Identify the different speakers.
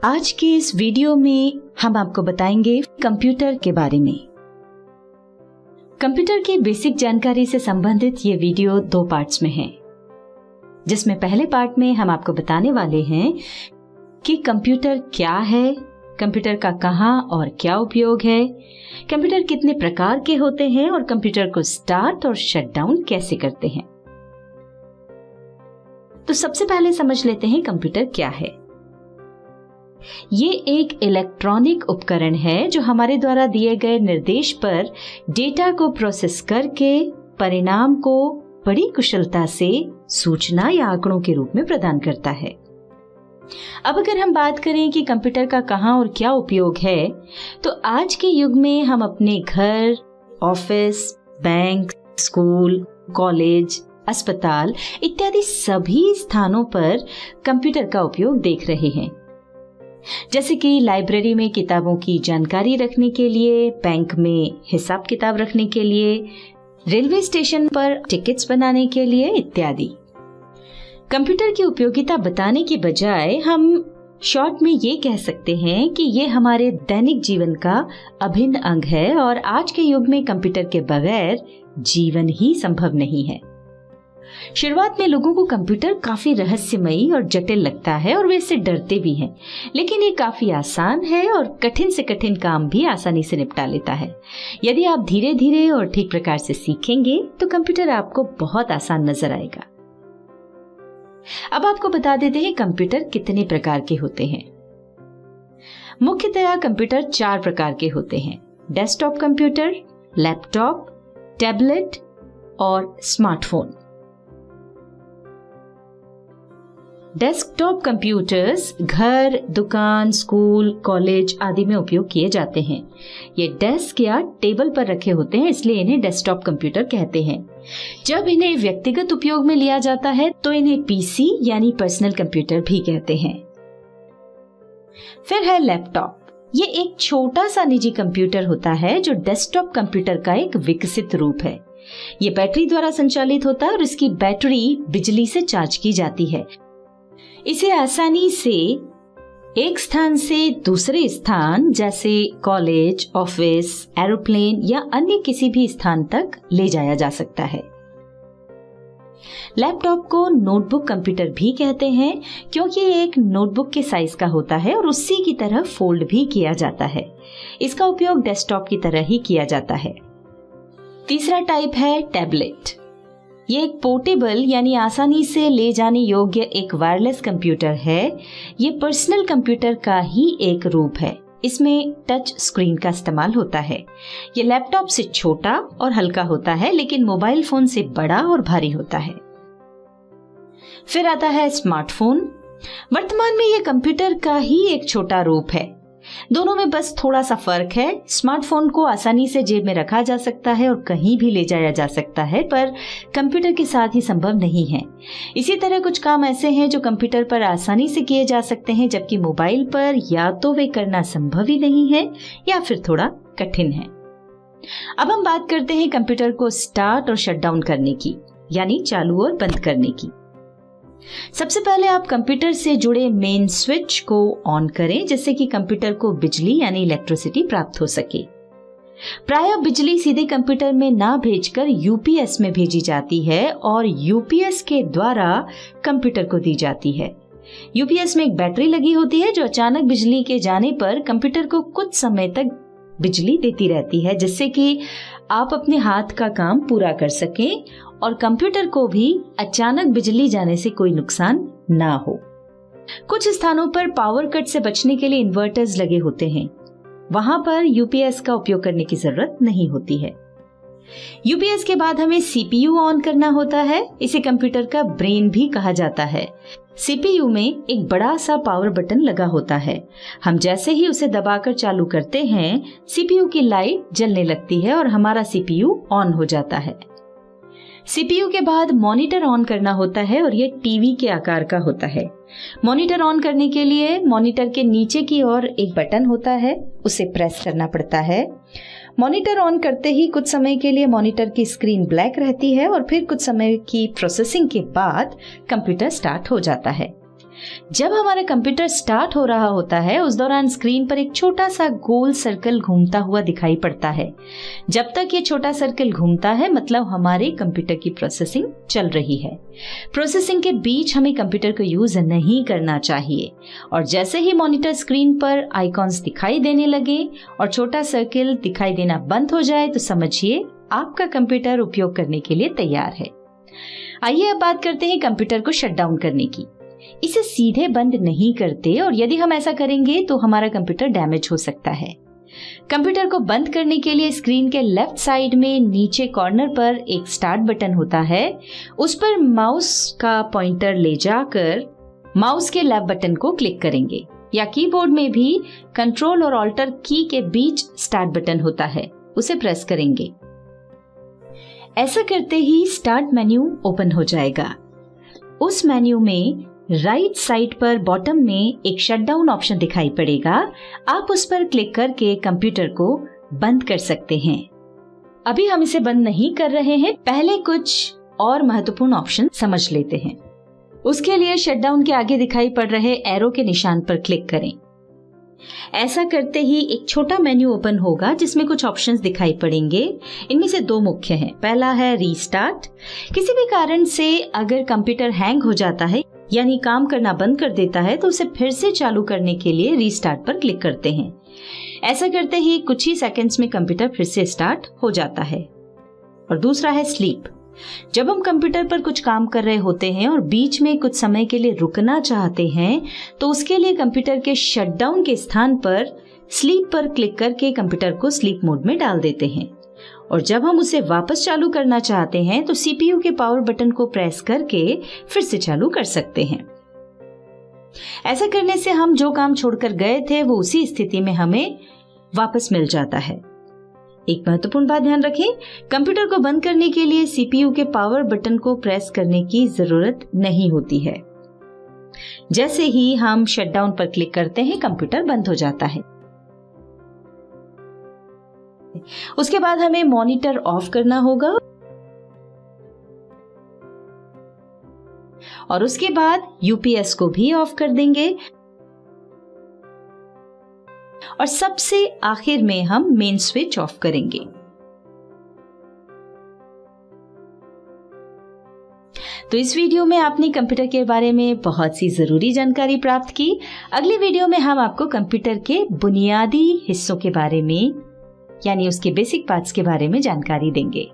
Speaker 1: आज के इस वीडियो में हम आपको बताएंगे कंप्यूटर के बारे में। कंप्यूटर की बेसिक जानकारी से संबंधित ये वीडियो 2 पार्ट्स में है, जिसमें पहले पार्ट में हम आपको बताने वाले हैं कि कंप्यूटर क्या है, कंप्यूटर का कहाँ और क्या उपयोग है, कंप्यूटर कितने प्रकार के होते हैं और कंप्यूटर को स्टार्ट और शट डाउन कैसे करते हैं। तो सबसे पहले समझ लेते हैं कंप्यूटर क्या है। ये एक इलेक्ट्रॉनिक उपकरण है जो हमारे द्वारा दिए गए निर्देश पर डेटा को प्रोसेस करके परिणाम को बड़ी कुशलता से सूचना या आंकड़ों के रूप में प्रदान करता है। अब अगर हम बात करें कि कंप्यूटर का कहाँ और क्या उपयोग है, तो आज के युग में हम अपने घर, ऑफिस, बैंक, स्कूल, कॉलेज, अस्पताल इत्यादि सभी स्थानों पर कंप्यूटर का उपयोग देख रहे हैं। जैसे कि लाइब्रेरी में किताबों की जानकारी रखने के लिए, बैंक में हिसाब किताब रखने के लिए, रेलवे स्टेशन पर टिकट्स बनाने के लिए इत्यादि। कंप्यूटर की उपयोगिता बताने के बजाय हम शॉर्ट में ये कह सकते हैं कि ये हमारे दैनिक जीवन का अभिन्न अंग है और आज के युग में कंप्यूटर के बगैर जीवन ही संभव नहीं है। शुरुआत में लोगों को कंप्यूटर काफी रहस्यमयी और जटिल लगता है और वे इससे डरते भी हैं, लेकिन ये काफी आसान है और कठिन से कठिन काम भी आसानी से निपटा लेता है। यदि आप धीरे धीरे और ठीक प्रकार से सीखेंगे तो कंप्यूटर आपको बहुत आसान नजर आएगा। अब आपको बता देते हैं कंप्यूटर कितने प्रकार के होते हैं। मुख्यतया कंप्यूटर 4 प्रकार के होते हैं: डेस्कटॉप कंप्यूटर, लैपटॉप, टैबलेट और स्मार्टफोन। डेस्कटॉप कंप्यूटर्स घर, दुकान, स्कूल, कॉलेज आदि में उपयोग किए जाते हैं। ये डेस्क या टेबल पर रखे होते हैं, इसलिए इन्हें डेस्कटॉप कंप्यूटर कहते हैं। जब इन्हें व्यक्तिगत उपयोग में लिया जाता है तो इन्हें पीसी यानी पर्सनल कंप्यूटर भी कहते हैं। फिर है लैपटॉप। ये एक छोटा सा निजी कंप्यूटर होता है जो डेस्कटॉप कंप्यूटर का एक विकसित रूप है। ये बैटरी द्वारा संचालित होता है और इसकी बैटरी बिजली से चार्ज की जाती है। इसे आसानी से एक स्थान से दूसरे स्थान जैसे कॉलेज, ऑफिस, एरोप्लेन या अन्य किसी भी स्थान तक ले जाया जा सकता है। लैपटॉप को नोटबुक कंप्यूटर भी कहते हैं क्योंकि ये एक नोटबुक के साइज का होता है और उसी की तरह फोल्ड भी किया जाता है। इसका उपयोग डेस्कटॉप की तरह ही किया जाता है। तीसरा टाइप है टैबलेट। ये एक पोर्टेबल यानी आसानी से ले जाने योग्य एक वायरलेस कंप्यूटर है। ये पर्सनल कंप्यूटर का ही एक रूप है। इसमें टच स्क्रीन का इस्तेमाल होता है। ये लैपटॉप से छोटा और हल्का होता है, लेकिन मोबाइल फोन से बड़ा और भारी होता है। फिर आता है स्मार्टफोन। वर्तमान में ये कंप्यूटर का ही एक छोटा रूप है। दोनों में बस थोड़ा सा फर्क है। स्मार्टफोन को आसानी से जेब में रखा जा सकता है और कहीं भी ले जाया जा सकता है, पर कंप्यूटर के साथ ही संभव नहीं है। इसी तरह कुछ काम ऐसे हैं जो कंप्यूटर पर आसानी से किए जा सकते हैं, जबकि मोबाइल पर या तो वे करना संभव ही नहीं है या फिर थोड़ा कठिन है। अब हम बात करते हैं कंप्यूटर को स्टार्ट और शट डाउन करने की, यानी चालू और बंद करने की। सबसे पहले आप कंप्यूटर से जुड़े मेन स्विच को ऑन करें, जिससे कि कंप्यूटर को बिजली यानी इलेक्ट्रिसिटी प्राप्त हो सके। प्रायः बिजली सीधे कंप्यूटर में ना भेजकर यूपीएस में भेजी जाती है और यूपीएस के द्वारा कंप्यूटर को दी जाती है। यूपीएस में एक बैटरी लगी होती है जो अचानक बिजली के जाने पर कंप्यूटर को कुछ समय तक बिजली देती रहती है, जिससे कि आप अपने हाथ का काम पूरा कर सकें और कंप्यूटर को भी अचानक बिजली जाने से कोई नुकसान ना हो। कुछ स्थानों पर पावर कट से बचने के लिए इन्वर्टर्स लगे होते हैं। वहां पर यूपीएस का उपयोग करने की जरूरत नहीं होती है। यूपीएस के बाद हमें सीपीयू ऑन करना होता है। इसे कंप्यूटर का ब्रेन भी कहा जाता है। सीपीयू में एक बड़ा सा पावर बटन लगा होता है। हम जैसे ही उसे दबाकर चालू करते हैं, सीपीयू की लाइट जलने लगती है और हमारा सीपीयू ऑन हो जाता है। सीपीयू के बाद मॉनिटर ऑन करना होता है और ये टीवी के आकार का होता है। मॉनिटर ऑन करने के लिए मॉनिटर के नीचे की ओर एक बटन होता है, उसे प्रेस करना पड़ता है। मॉनिटर ऑन करते ही कुछ समय के लिए मॉनिटर की स्क्रीन ब्लैक रहती है और फिर कुछ समय की प्रोसेसिंग के बाद कंप्यूटर स्टार्ट हो जाता है। जब हमारा कंप्यूटर स्टार्ट हो रहा होता है उस दौरान स्क्रीन पर एक छोटा सा गोल सर्कल घूमता हुआ दिखाई पड़ता है। जब तक ये छोटा सर्कल घूमता है मतलब हमारे कंप्यूटर की प्रोसेसिंग चल रही है। प्रोसेसिंग के बीच हमें कंप्यूटर को यूज नहीं करना चाहिए और जैसे ही मॉनिटर स्क्रीन पर आइकॉन्स दिखाई देने लगे और छोटा सर्कल दिखाई देना बंद हो जाए तो समझिए आपका कंप्यूटर उपयोग करने के लिए तैयार है। आइए अब बात करते हैं कंप्यूटर को शट डाउन करने की। इसे सीधे बंद नहीं करते और यदि हम ऐसा करेंगे तो हमारा कंप्यूटर डैमेज हो सकता है। कंप्यूटर को बंद करने के लिए स्क्रीन के लेफ्ट साइड में नीचे कॉर्नर पर एक स्टार्ट बटन होता है। उस पर माउस का पॉइंटर ले जाकर माउस के लेफ्ट बटन को क्लिक करेंगे या कीबोर्ड में भी कंट्रोल और ऑल्टर की के बीच स्टार्ट बटन होता है, उसे प्रेस करेंगे। ऐसा करते ही स्टार्ट मेन्यू ओपन हो जाएगा। उस मेन्यू में राइट साइड पर बॉटम में एक शटडाउन ऑप्शन दिखाई पड़ेगा। आप उस पर क्लिक करके कंप्यूटर को बंद कर सकते हैं। अभी हम इसे बंद नहीं कर रहे हैं, पहले कुछ और महत्वपूर्ण ऑप्शन समझ लेते हैं। उसके लिए शटडाउन के आगे दिखाई पड़ रहे एरो के निशान पर क्लिक करें। ऐसा करते ही एक छोटा मेन्यू ओपन होगा जिसमें कुछ ऑप्शंस दिखाई पड़ेंगे। इनमें से दो मुख्य हैं। पहला है रीस्टार्ट। किसी भी कारण से अगर कंप्यूटर हैंग हो जाता है यानी काम करना बंद कर देता है तो उसे फिर से चालू करने के लिए रीस्टार्ट पर क्लिक करते हैं। ऐसा करते ही कुछ ही सेकंड्स में कंप्यूटर फिर से स्टार्ट हो जाता है। और दूसरा है स्लीप। जब हम कंप्यूटर पर कुछ काम कर रहे होते हैं और बीच में कुछ समय के लिए रुकना चाहते हैं तो उसके लिए कंप्यूटर के शटडाउन के स्थान पर स्लीप पर क्लिक करके कंप्यूटर को स्लीप मोड में डाल देते हैं। और जब हम उसे वापस चालू करना चाहते हैं तो सीपीयू के पावर बटन को प्रेस करके फिर से चालू कर सकते हैं। ऐसा करने से हम जो काम छोड़कर गए थे वो उसी स्थिति में हमें वापस मिल जाता है। एक महत्वपूर्ण बात ध्यान रखें, कंप्यूटर को बंद करने के लिए सीपीयू के पावर बटन को प्रेस करने की जरूरत नहीं होती है। जैसे ही हम शटडाउन पर क्लिक करते हैं कंप्यूटर बंद हो जाता है। उसके बाद हमें मॉनिटर ऑफ करना होगा और उसके बाद यूपीएस को भी ऑफ कर देंगे और सबसे आखिर में हम मेन स्विच ऑफ करेंगे। तो इस वीडियो में आपने कंप्यूटर के बारे में बहुत सी जरूरी जानकारी प्राप्त की। अगले वीडियो में हम आपको कंप्यूटर के बुनियादी हिस्सों के बारे में यानी उसके बेसिक पार्ट्स के बारे में जानकारी देंगे।